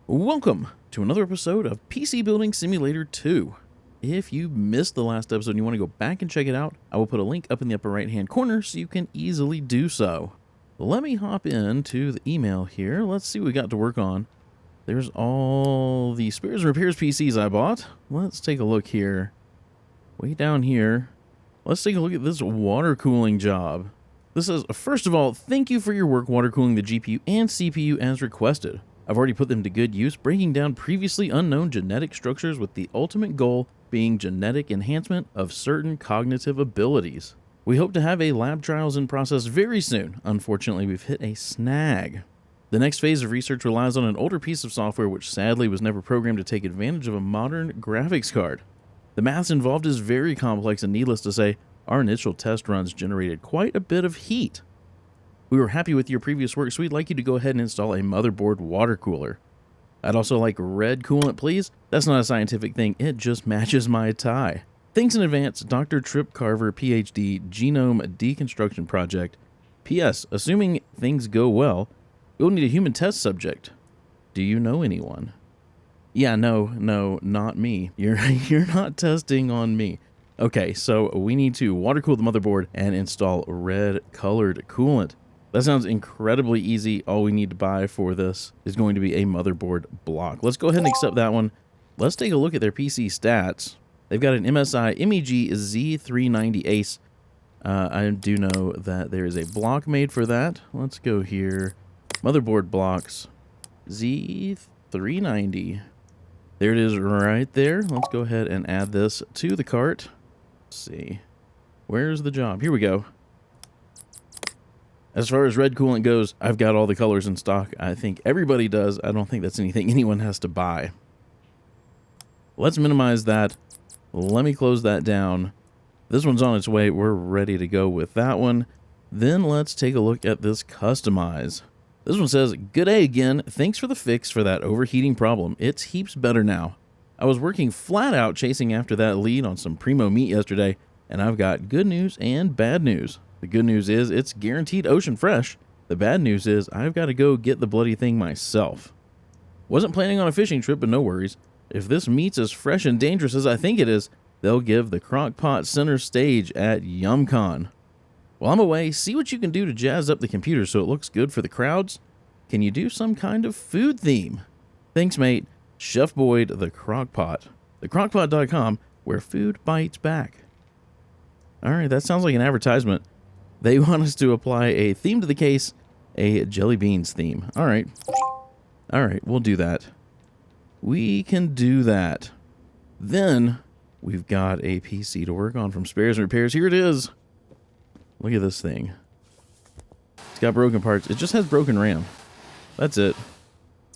Welcome to another episode of PC Building Simulator 2. If you missed the last episode and you want to go back and check it out, I will put a link up in the upper right hand corner so you can easily do so. Let me hop into the email here. Let's see what we got to work on. There's all the spares and repairs PCs I bought. Let's take a look here. Way down here. Let's take a look at this water cooling job. This says, first of all, thank you for your work water cooling the GPU and CPU as requested. I've already put them to good use, breaking down previously unknown genetic structures with the ultimate goal being genetic enhancement of certain cognitive abilities. We hope to have a lab trials in process very soon. Unfortunately, we've hit a snag. The next phase of research relies on an older piece of software which sadly was never programmed to take advantage of a modern graphics card. The maths involved is very complex, and needless to say, our initial test runs generated quite a bit of heat. We were happy with your previous work, so we'd like you to go ahead and install a motherboard water cooler. I'd also like red coolant, please. That's not a scientific thing, it just matches my tie. Thanks in advance, Dr. Trip Carver, PhD, Genome Deconstruction Project. P.S. Assuming things go well, we'll need a human test subject. Do you know anyone? Yeah, no, not me. You're not testing on me. Okay, so we need to water cool the motherboard and install red colored coolant. That sounds incredibly easy. All we need to buy for this is going to be a motherboard block. Let's go ahead and accept that one. Let's take a look at their PC stats. They've got an MSI MEG Z390 Ace. I do know that there is a block made for that. Let's go here. Motherboard blocks. Z390. There it is right there. Let's go ahead and add this to the cart. Let's see. Where's the job? Here we go. As far as red coolant goes, I've got all the colors in stock. I think everybody does. I don't think that's anything anyone has to buy. Let's minimize that. Let me close that down. This one's on its way. We're ready to go with that one. Then let's take a look at this customize. This one says, good day again. Thanks for the fix for that overheating problem. It's heaps better now. I was working flat out chasing after that lead on some primo meat yesterday, and I've got good news and bad news. The good news is it's guaranteed ocean fresh. The bad news is I've got to go get the bloody thing myself. Wasn't planning on a fishing trip, but no worries. If this meat's as fresh and dangerous as I think it is, they'll give the crock pot center stage at YumCon. While I'm away, see what you can do to jazz up the computer so it looks good for the crowds. Can you do some kind of food theme? Thanks, mate. Chef Boyd, the Crockpot. Thecrockpot.com, where food bites back. Alright, that sounds like an advertisement. They want us to apply a theme to the case, a jelly beans theme. Alright, we'll do that. We can do that. Then, we've got a PC to work on from Spares and Repairs. Here it is. Look at this thing. It's got broken parts. It just has broken RAM. That's it.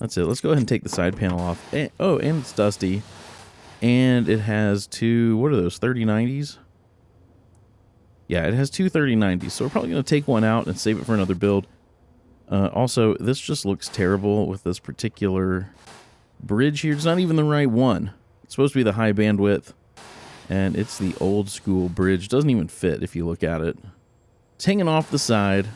Let's go ahead and take the side panel off. And it's dusty. And it has two, what are those, 3090s? Yeah, it has two 3090s. So we're probably going to take one out and save it for another build. Also, this just looks terrible with this particular bridge here. It's not even the right one. It's supposed to be the high bandwidth. And it's the old school bridge. Doesn't even fit if you look at it. It's hanging off the side.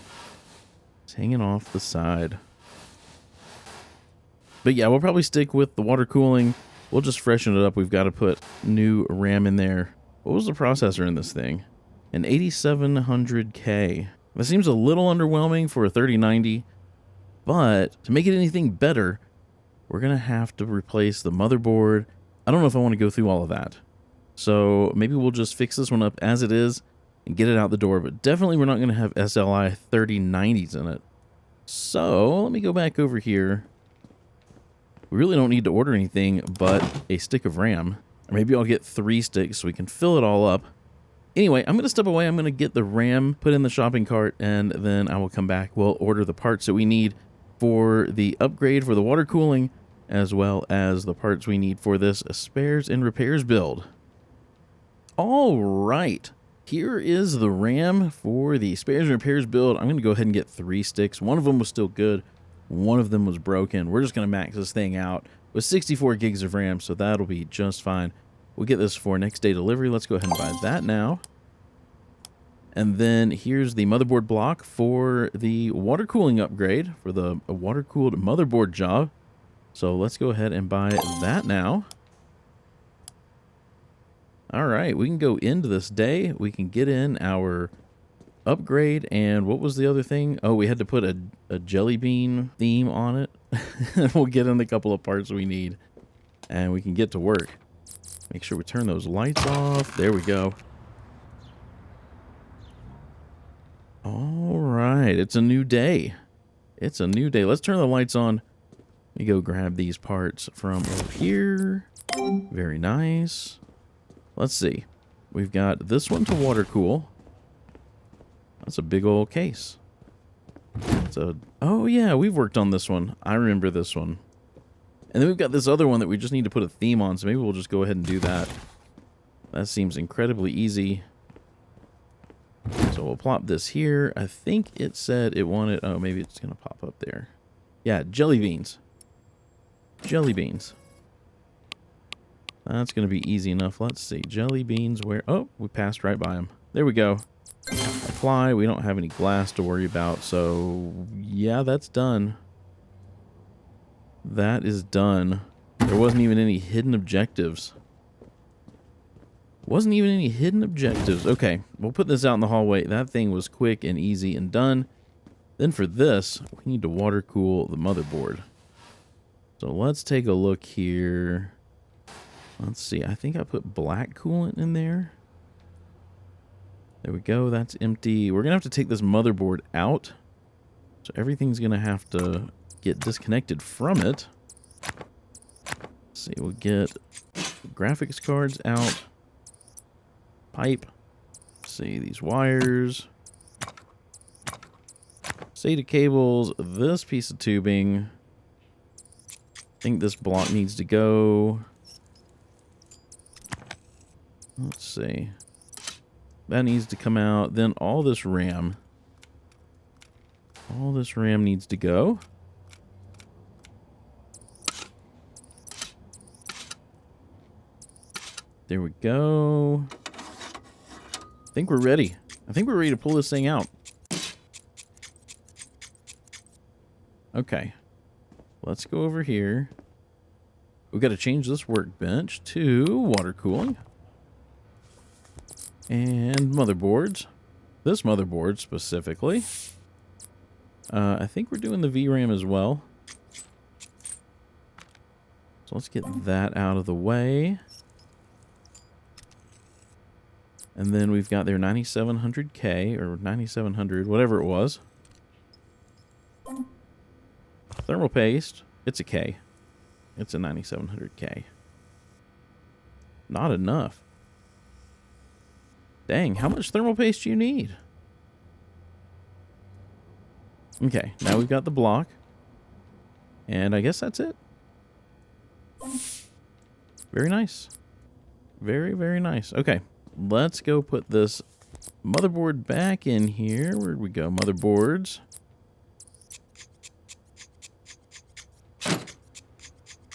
But yeah, we'll probably stick with the water cooling. We'll just freshen it up. We've got to put new RAM in there. What was the processor in this thing? An 8700K. That seems a little underwhelming for a 3090. But to make it anything better, we're going to have to replace the motherboard. I don't know if I want to go through all of that. So maybe we'll just fix this one up as it is and get it out the door, but definitely we're not going to have SLI 3090s in it. So let me go back over here. We really don't need to order anything but a stick of RAM. Or maybe I'll get 3 sticks so we can fill it all up. Anyway, I'm going to step away. I'm going to get the RAM put in the shopping cart, and then I will come back. We'll order the parts that we need for the upgrade for the water cooling, as well as the parts we need for this spares and repairs build. All right. Here is the RAM for the spares and repairs build. I'm going to go ahead and get 3 sticks. One of them was still good. One of them was broken. We're just going to max this thing out with 64 gigs of RAM, so that'll be just fine. We'll get this for next day delivery. Let's go ahead and buy that now. And then here's the motherboard block for the water cooling upgrade for the water-cooled motherboard job. So let's go ahead and buy that now. All right, we can go into this day. We can get in our upgrade, and what was the other thing? Oh, we had to put a jelly bean theme on it. We'll get in a couple of parts we need, and we can get to work. Make sure we turn those lights off. There we go. All right, it's a new day. It's a new day. Let's turn the lights on. Let me go grab these parts from over here. Very nice. Let's see. We've got this one to water cool. That's a big old case. Oh yeah, we've worked on this one. I remember this one. And then we've got this other one that we just need to put a theme on, so maybe we'll just go ahead and do that. That seems incredibly easy. So we'll plop this here. I think it said it wanted... Oh, maybe it's going to pop up there. Yeah, jelly beans. Jelly beans. That's going to be easy enough. Let's see. Jelly beans where... Oh, we passed right by them. There we go. Apply. We don't have any glass to worry about. So, yeah, that's done. That is done. There wasn't even any hidden objectives. Wasn't even any hidden objectives. Okay, we'll put this out in the hallway. That thing was quick and easy and done. Then for this, we need to water cool the motherboard. So let's take a look here. Let's see. I think I put black coolant in there. There we go. That's empty. We're going to have to take this motherboard out. So everything's going to have to get disconnected from it. Let's see. We'll get graphics cards out. Pipe. Let's see. These wires. SATA cables. This piece of tubing. I think this block needs to go. Let's see. That needs to come out. Then all this RAM. All this RAM needs to go. There we go. I think we're ready. I think we're ready to pull this thing out. Okay. Let's go over here. We've got to change this workbench to water cooling. And motherboards. This motherboard specifically. I think we're doing the VRAM as well. So let's get that out of the way. And then we've got their 9700K or 9700, whatever it was. Thermal paste. It's a K. It's a 9700K. Not enough. Dang, how much thermal paste do you need? Okay, now we've got the block. And I guess that's it. Very nice. Very, very nice. Okay, let's go put this motherboard back in here. Where'd we go? Motherboards.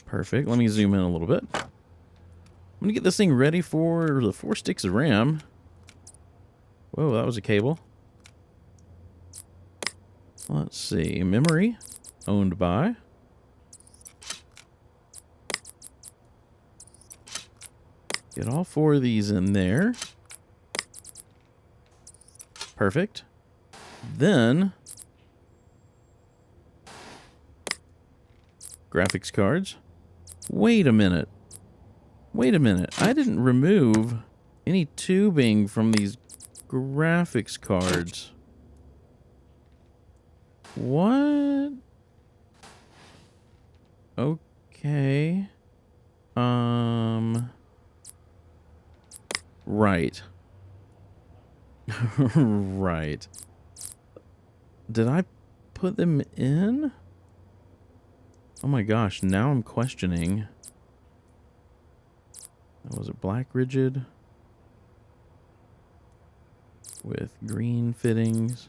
Perfect. Let me zoom in a little bit. I'm going to get this thing ready for the 4 sticks of RAM. Whoa, that was a cable. Let's see. Memory. Owned by. Get all 4 of these in there. Perfect. Then graphics cards. Wait a minute. Wait a minute. I didn't remove any tubing from these graphics cards. What? Okay. Right. Right. Did I put them in? Oh my gosh, now I'm questioning. Was it black rigid? With green fittings.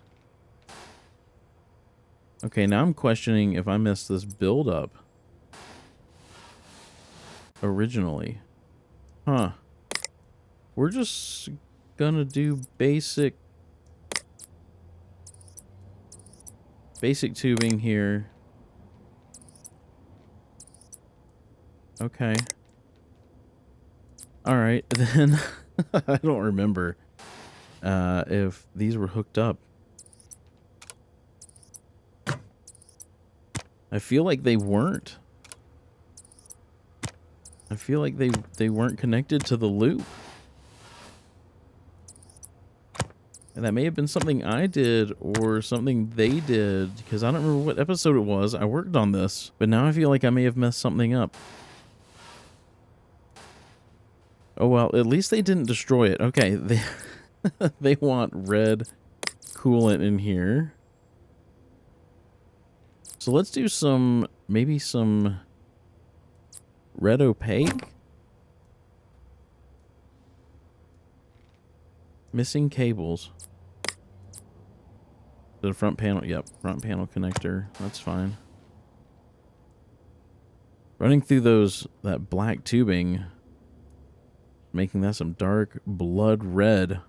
Okay, now I'm questioning if I messed this build up. Originally. Huh. We're just gonna do basic tubing here. Okay. All right, then I don't remember if these were hooked up. I feel like they weren't. I feel like they weren't connected to the loop. And that may have been something I did or something they did, because I don't remember what episode it was. I worked on this, but now I feel like I may have messed something up. Oh well, at least they didn't destroy it. Okay, they they want red coolant in here. So let's do some, maybe some red opaque. Missing cables. The front panel, yep, front panel connector. That's fine. Running through that black tubing, making that some dark blood red.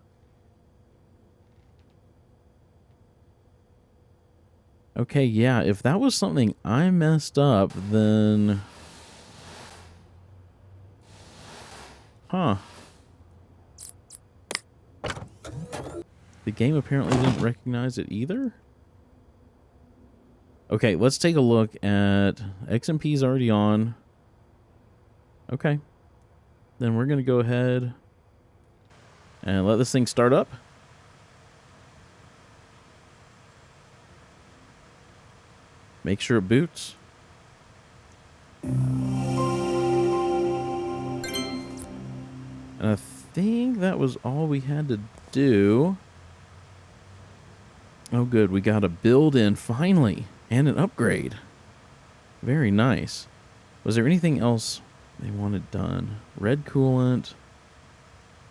Okay, yeah, if that was something I messed up, then... Huh. The game apparently didn't recognize it either? Okay, let's take a look at... XMP's already on. Okay. Then we're going to go ahead and let this thing start up. Make sure it boots. And I think that was all we had to do. Oh good, we got a build-in finally, and an upgrade. Very nice. Was there anything else they wanted done? Red coolant.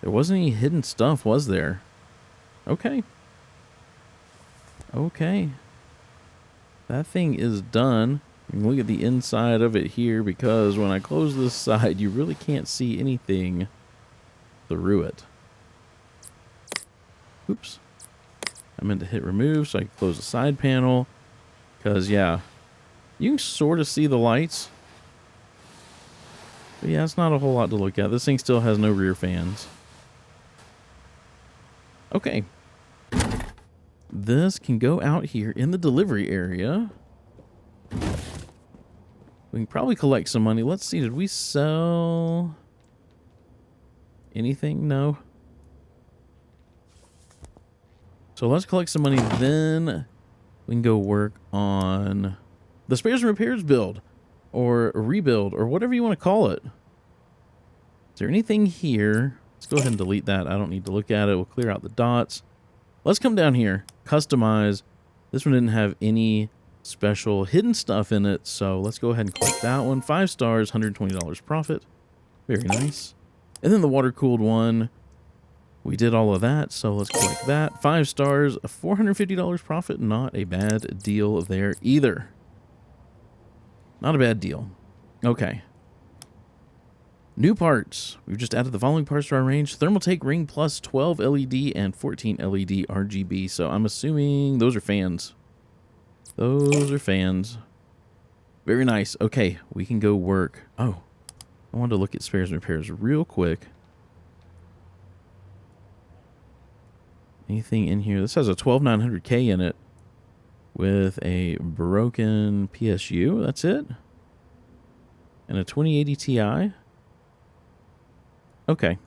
There wasn't any hidden stuff, was there? Okay. Okay. That thing is done. You can look at the inside of it here, because when I close this side, you really can't see anything through it. Oops. I meant to hit remove so I can close the side panel. Because, yeah, you can sort of see the lights. But yeah, it's not a whole lot to look at. This thing still has no rear fans. Okay. This can go out here in the delivery area. We can probably collect some money. Let's see, did we sell anything? No. So let's collect some money, then we can go work on the spares and repairs build, or rebuild, or whatever you want to call it. Is there anything here? Let's go ahead and delete that. I don't need to look at it. We'll clear out the dots. Let's come down here. Customize. This one didn't have any special hidden stuff in it, so let's go ahead and click that one. 5 stars, $120 profit. Very nice. And then the water-cooled one. We did all of that, so let's click that. 5 stars, $450 profit. Not a bad deal there either. Not a bad deal. Okay. New parts. We've just added the following parts to our range. Thermaltake ring plus 12 LED and 14 LED RGB. So I'm assuming those are fans. Those are fans. Very nice. Okay, we can go work. Oh, I wanted to look at spares and repairs real quick. Anything in here? This has a 12900K in it with a broken PSU. That's it. And a 2080 Ti. Okay.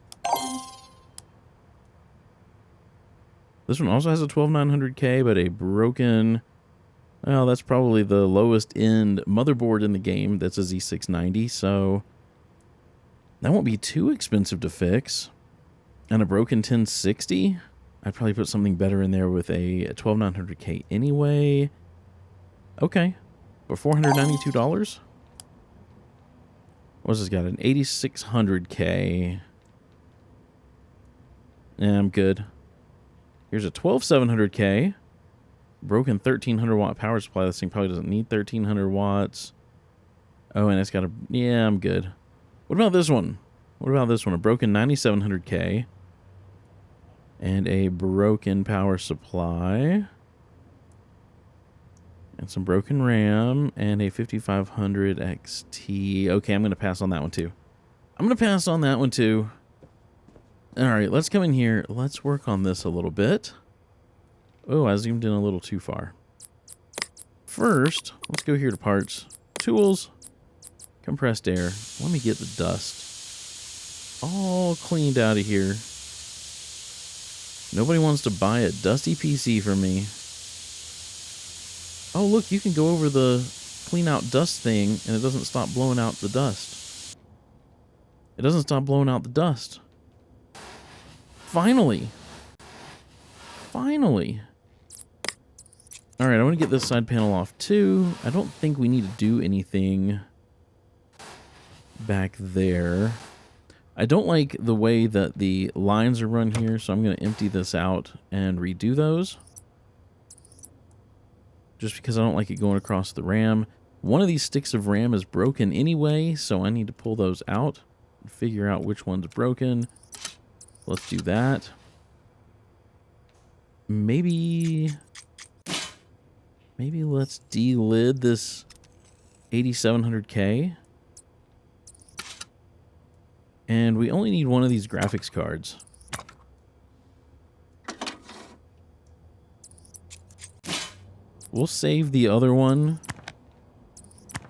This one also has a 12900K, but a broken... Well, that's probably the lowest end motherboard in the game. That's a Z690, so that won't be too expensive to fix. And a broken 1060. I'd probably put something better in there with a 12900K anyway. Okay. For $492? What's this got? An 8600K. Yeah, I'm good. Here's a 12700K. Broken 1300 watt power supply. This thing probably doesn't need 1300 watts. Oh, and it's got a... Yeah, I'm good. What about this one? What about this one? A broken 9700K. And a broken power supply. And some broken RAM and a 5500 XT. Okay, I'm going to pass on that one too. I'm going to pass on that one too. All right, let's come in here. Let's work on this a little bit. Oh, I zoomed in a little too far. First, let's go here to parts. Tools. Compressed air. Let me get the dust all cleaned out of here. Nobody wants to buy a dusty PC from me. Oh, look, you can go over the clean out dust thing and it doesn't stop blowing out the dust. It doesn't stop blowing out the dust. Finally. Finally. All right, I want to get this side panel off too. I don't think we need to do anything back there. I don't like the way that the lines are run here, so I'm going to empty this out and redo those. Just because I don't like it going across the RAM. One of these sticks of RAM is broken anyway, so I need to pull those out and figure out which one's broken. Let's do that. Maybe let's delid this 8700K. And we only need one of these graphics cards. We'll save the other one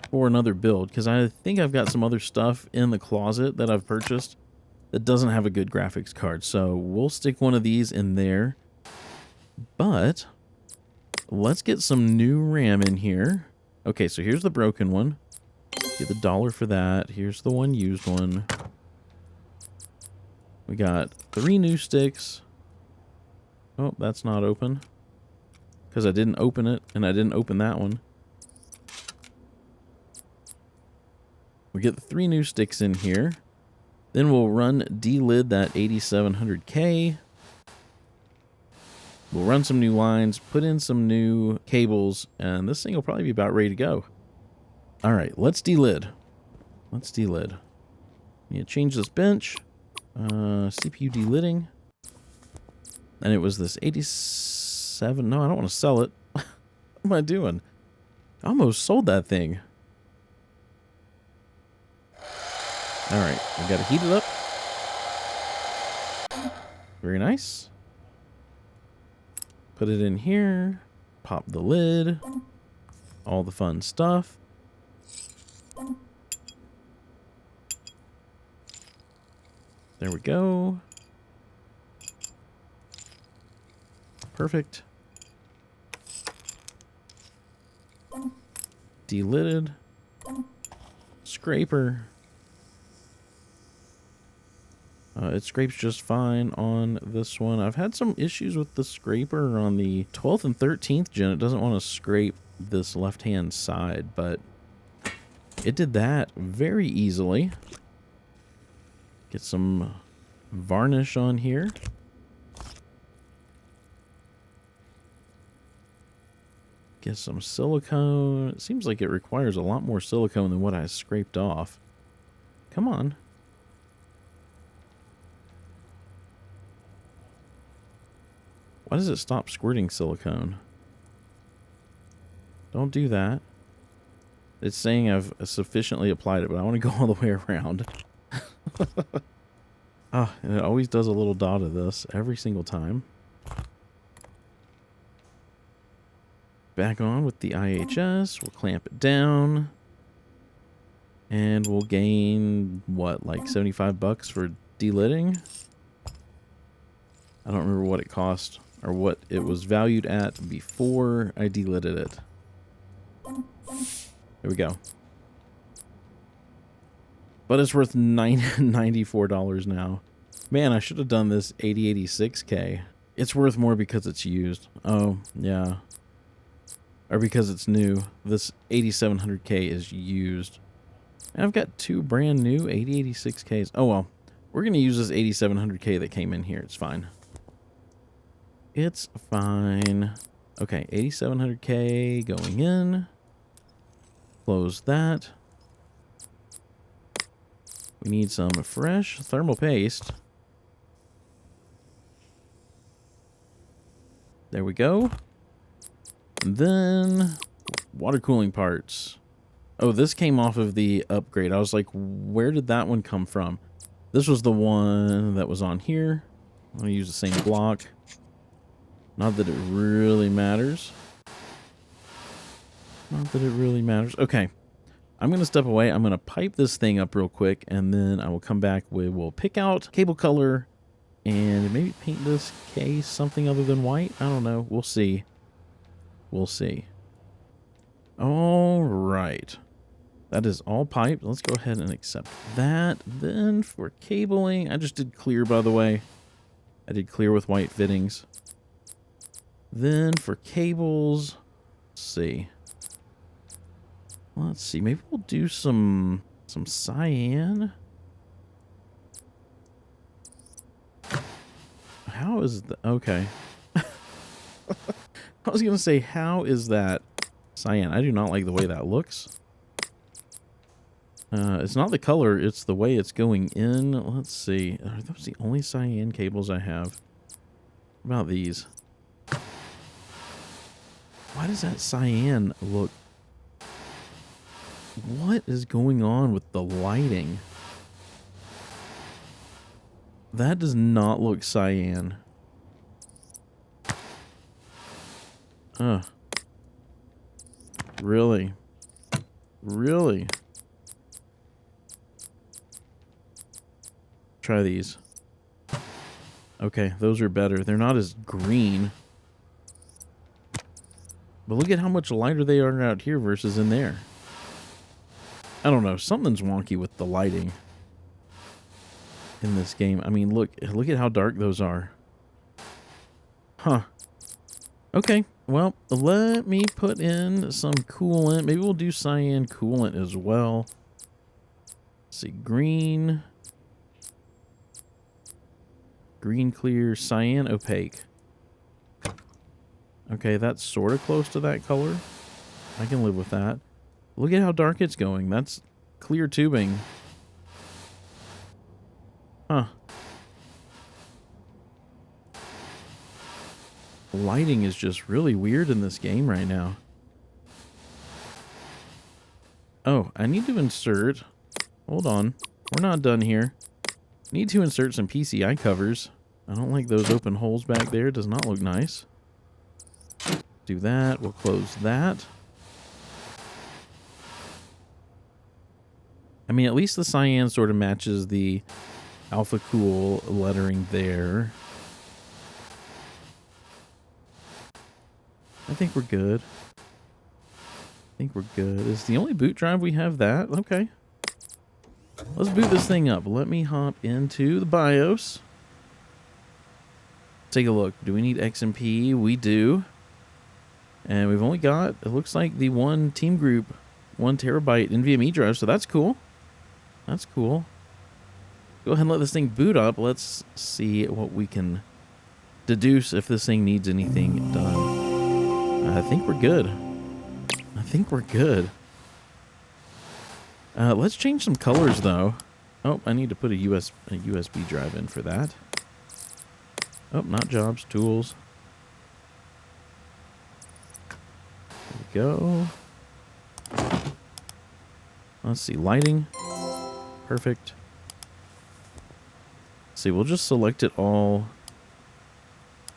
for another build, because I think I've got some other stuff in the closet that I've purchased that doesn't have a good graphics card. So we'll stick one of these in there. But let's get some new RAM in here. Okay, so here's the broken one. Get the $1 for that. Here's the one used one. We got 3 new sticks. Oh, that's not open. Because I didn't open it, and I didn't open that one. We get the 3 new sticks in here. Then we'll run delid that 8700K. We'll run some new lines, put in some new cables, and this thing will probably be about ready to go. All right, let's delid. Let's delid. Need to change this bench. CPU delidding. And it was this 87. No, I don't want to sell it. What am I doing? I almost sold that thing. All right, we got to heat it up. Very nice. Put it in here. Pop the lid. All the fun stuff. There we go. Perfect. Delidded. Scraper. It scrapes just fine on this one. I've had some issues with the scraper on the 12th and 13th gen. It doesn't want to scrape this left-hand side, but it did that very easily. Get some varnish on here. Get some silicone. It seems like it requires a lot more silicone than what I scraped off. Come on. Why does it stop squirting silicone? Don't do that. It's saying I've sufficiently applied it, but I want to go all the way around. Ah, and it always does a little dot of this every single time. Back on with the IHS. We'll clamp it down. And we'll gain, what, like 75 bucks for delidding? I don't remember what it cost or what it was valued at before I delidded it. There we go. But it's worth $94 now. Man, I should have done this 8086K. It's worth more because it's used. Oh, yeah. Or because it's new. This 8700K is used. And I've got 2 brand new 8086Ks. Oh, well. We're going to use this 8700K that came in here. It's fine. It's fine. Okay, 8700K going in. Close that. We need some fresh thermal paste. There we go. And then we'll Water cooling parts. Oh, this came off of the upgrade. I was like, where did that one come from? This was the one that was on here. I'm going to use the same block. Not that it really matters. Not that it really matters. Okay. I'm going to step away. I'm going to pipe this thing up real quick, and then I will come back. We'll pick out cable color and maybe paint this case something other than white. I don't know. We'll see. We'll see. All right. That is all piped. Let's go ahead and accept that. Then for cabling, I just did clear, by the way. I did clear with white fittings. Then for cables, let's see. Let's see. Maybe we'll do some cyan. How is the... Okay. I was going to say, how is that cyan? I do not like the way that looks. It's not the color, it's the way it's going in. Let's see. Are those the only cyan cables I have? What about these? Why does that cyan look... What is going on with the lighting? That does not look cyan. Really? Really? Try these. Okay, those are better. They're not as green. But look at how much lighter they are out here versus in there. I don't know. Something's wonky with the lighting in this game. I mean, look at how dark those are. Huh. Okay. Well, let me put in some coolant. Maybe we'll do cyan coolant as well. Let's see. Green. Green clear. Cyan opaque. Okay, that's sort of close to that color. I can live with that. Look at how dark it's going. That's clear tubing. Huh. The lighting is just really weird in this game right now. Oh, I need to insert... Hold on. We're not done here. Need to insert some PCI covers. I don't like those open holes back there. It does not look nice. Do that. We'll close that. I mean, at least the cyan sort of matches the Alpha Cool lettering there. I think we're good. I think we're good. Is the only boot drive we have that? Okay. Let's boot this thing up. Let me hop into the BIOS. Take a look. Do we need XMP? We do. And we've only got, it looks like, the one Team Group 1 terabyte NVMe drive, so that's cool. That's cool. Go ahead and let this thing boot up. Let's see what we can deduce if this thing needs anything done. I think we're good. I think we're good. Let's change some colors, though. Oh, I need to put a USB drive in for that. Oh, not jobs, tools. There we go. Let's see, lighting. Perfect. Let's see, we'll just select it all.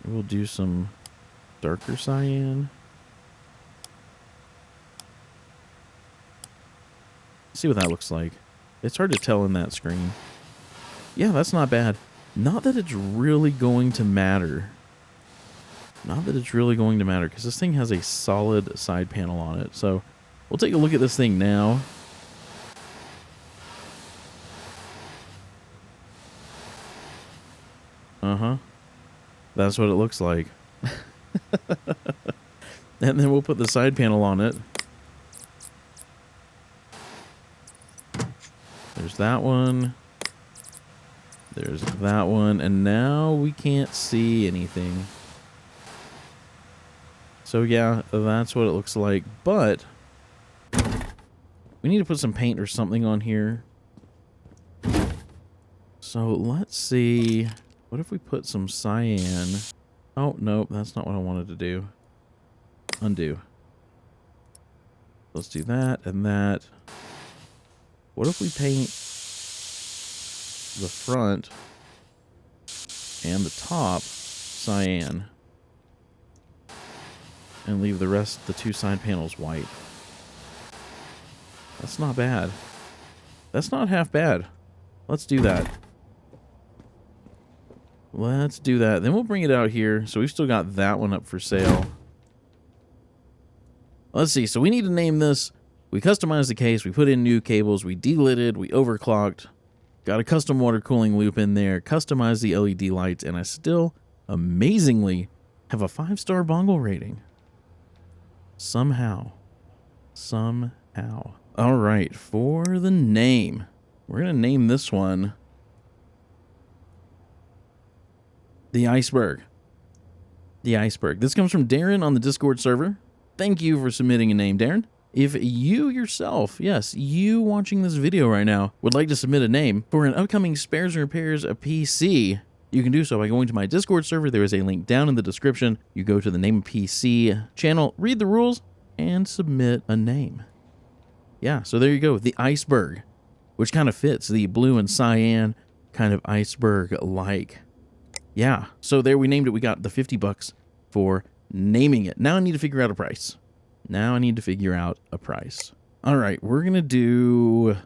We'll do some darker cyan. See what that looks like. It's hard to tell in that screen. Yeah, that's not bad. Not that it's really going to matter. Not that it's really going to matter, because this thing has a solid side panel on it. So we'll take a look at this thing now. Uh-huh. That's what it looks like. And then we'll put the side panel on it. There's that one. There's that one. And now we can't see anything. So yeah, that's what it looks like. But we need to put some paint or something on here. So let's see. What if we put some cyan? Oh, nope, that's not what I wanted to do. Undo. Let's do that and that. What if we paint the front and the top cyan and leave the rest, the two side panels, white? That's not bad. That's not half bad. Let's do that. Let's do that. Then we'll bring it out here. So we've still got that one up for sale. Let's see. So we need to name this. We customized the case. We put in new cables. We delidded. We overclocked. Got a custom water cooling loop in there. Customized the LED lights. And I still, amazingly, have a 5-star bongo rating. Somehow. All right. For the name, we're going to name this one The Iceberg. The Iceberg. This comes from Darren on the Discord server. Thank you for submitting a name, Darren. If you yourself, yes, you watching this video right now, would like to submit a name for an upcoming Spares and Repairs a PC, you can do so by going to my Discord server. There is a link down in the description. You go to the Name a PC channel, read the rules, and submit a name. Yeah, so there you go. The Iceberg, which kind of fits the blue and cyan kind of iceberg-like. Yeah, so there we named it. We got the $50 for naming it. Now I need to figure out a price. All right, we're going to do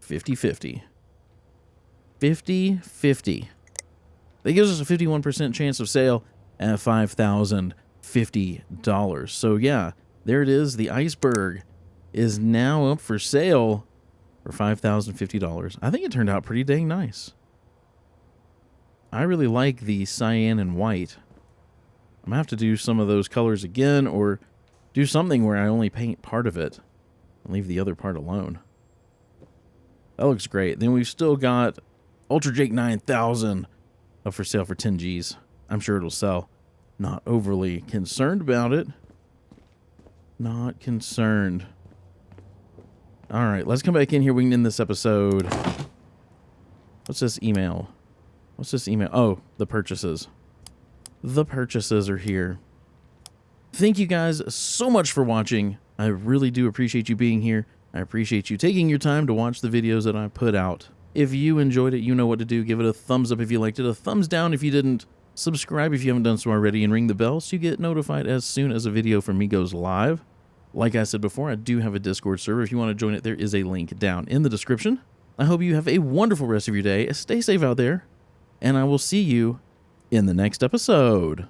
50-50. 50-50. That gives us a 51% chance of sale at $5,050. So yeah, there it is. The Iceberg is now up for sale for $5,050. I think it turned out pretty dang nice. I really like the cyan and white. I'm going to have to do some of those colors again, or do something where I only paint part of it and leave the other part alone. That looks great. Then we've still got Ultra Jake 9000 up for sale for 10 G's. I'm sure it'll sell. Not overly concerned about it. Not concerned. All right, let's come back in here. We can end this episode. What's this email? Oh, the purchases. The purchases are here. Thank you guys so much for watching. I really do appreciate you being here. I appreciate you taking your time to watch the videos that I put out. If you enjoyed it, you know what to do. Give it a thumbs up if you liked it, a thumbs down if you didn't. Subscribe if you haven't done so already, and ring the bell so you get notified as soon as a video from me goes live. Like I said before, I do have a Discord server. If you want to join it, there is a link down in the description. I hope you have a wonderful rest of your day. Stay safe out there, and I will see you in the next episode.